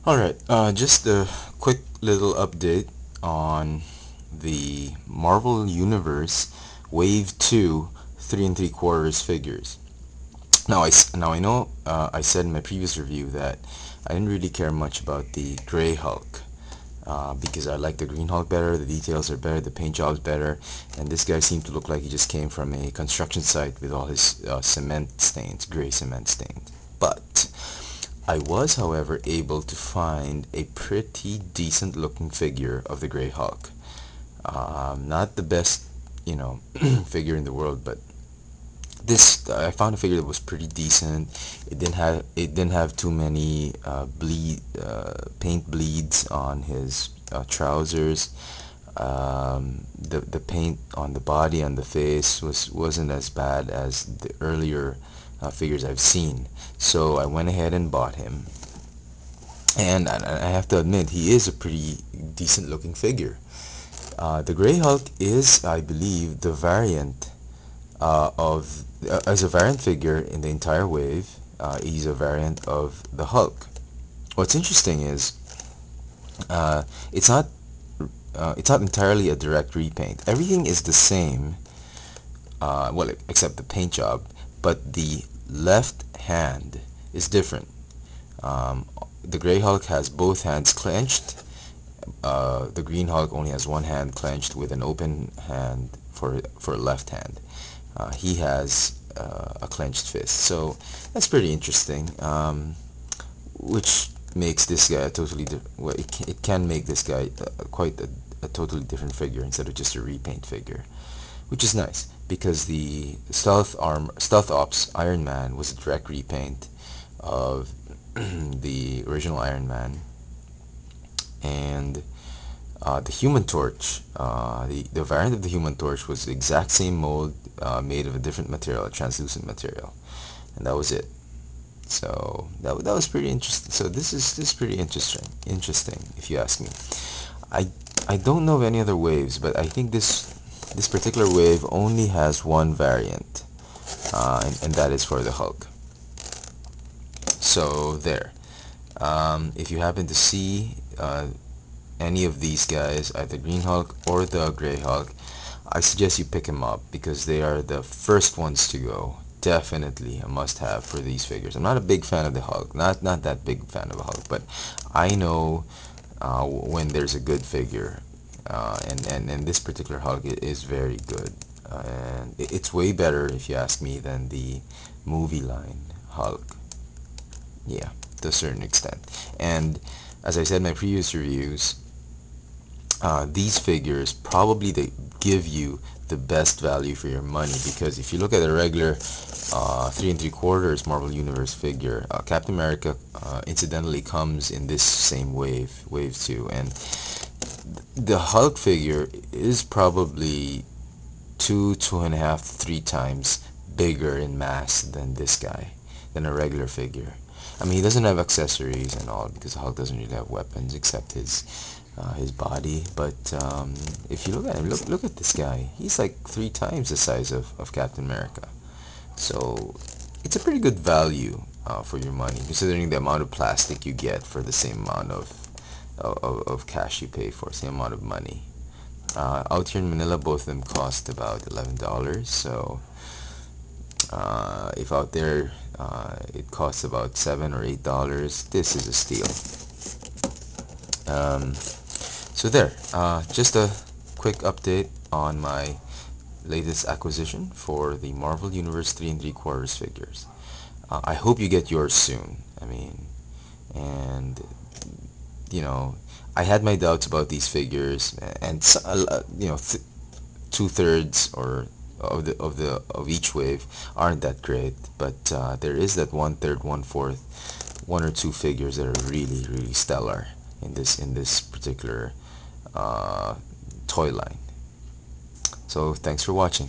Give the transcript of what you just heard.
Alright, just a quick little update on the Marvel Universe Wave 2 3 and 3 quarters figures. Now I know I said in my previous review that I didn't really care much about the Grey Hulk because I like the Green Hulk better, the details are better, the paint job's better, and this guy seemed to look like he just came from a construction site with all his cement stains, gray cement stains. But I was, however, able to find a pretty decent looking figure of the Grey Hulk. Not the best, you know, figure in the world, but this I found a figure that was pretty decent. It didn't have too many paint bleeds on his trousers. The paint on the body and the face wasn't as bad as the earlier figures I've seen. So I went ahead and bought him, and I have to admit he is a pretty decent looking figure. The Grey Hulk is, I believe, the variant of as a variant figure in the entire wave. He's a variant of the Hulk. What's interesting is uh, it's not it's not entirely a direct repaint. Everything is the same, well, except the paint job, but the left hand is different. Um, the Grey Hulk has both hands clenched. The Green Hulk only has one hand clenched with an open hand for left hand. He has a clenched fist, so that's pretty interesting. Which makes this guy a totally well, it can make this guy quite a totally different figure instead of just a repaint figure, which is nice because the Stealth Ops Iron Man was a direct repaint of the original Iron Man, and the Human Torch, the variant of the Human Torch was the exact same mold, made of a different material, a translucent material, and that was it. So that was pretty interesting. So this is pretty interesting if you ask me. I I don't know of any other waves, but I think this particular wave only has one variant, and that is for the Hulk. So there. If you happen to see any of these guys, either Green Hulk or the Grey Hulk, I suggest you pick them up because they are the first ones to go. Definitely a must-have for these figures. I'm not a big fan of the Hulk, not that big fan of the Hulk, but I know when there's a good figure, and this particular Hulk is very good, and it's way better if you ask me than the movie line Hulk. Yeah, to a certain extent. And as I said in my previous reviews, these figures probably they give you the best value for your money because if you look at a regular 3 and 3 quarters Marvel Universe figure, Captain America incidentally comes in this same wave 2, and the Hulk figure is probably two and a half, 3 times bigger in mass than this guy, than a regular figure. I mean, he doesn't have accessories and all because Hulk doesn't really have weapons except his body. But if you look at him, look at this guy. He's like 3 times the size of Captain America. So it's a pretty good value for your money, considering the amount of plastic you get for the same amount of cash you pay for, same amount of money. Out here in Manila, both of them cost about $11. So if out there it costs about $7 or $8, this is a steal. So there, just a quick update on my latest acquisition for the Marvel Universe 3 and 3 quarters figures. I hope you get yours soon. I mean, and you know, I had my doubts about these figures, and you know, 2/3 or of each wave aren't that great, but there is that 1/3, 1/4, 1 or 2 figures that are really stellar in this particular uh, toy line. So thanks for watching.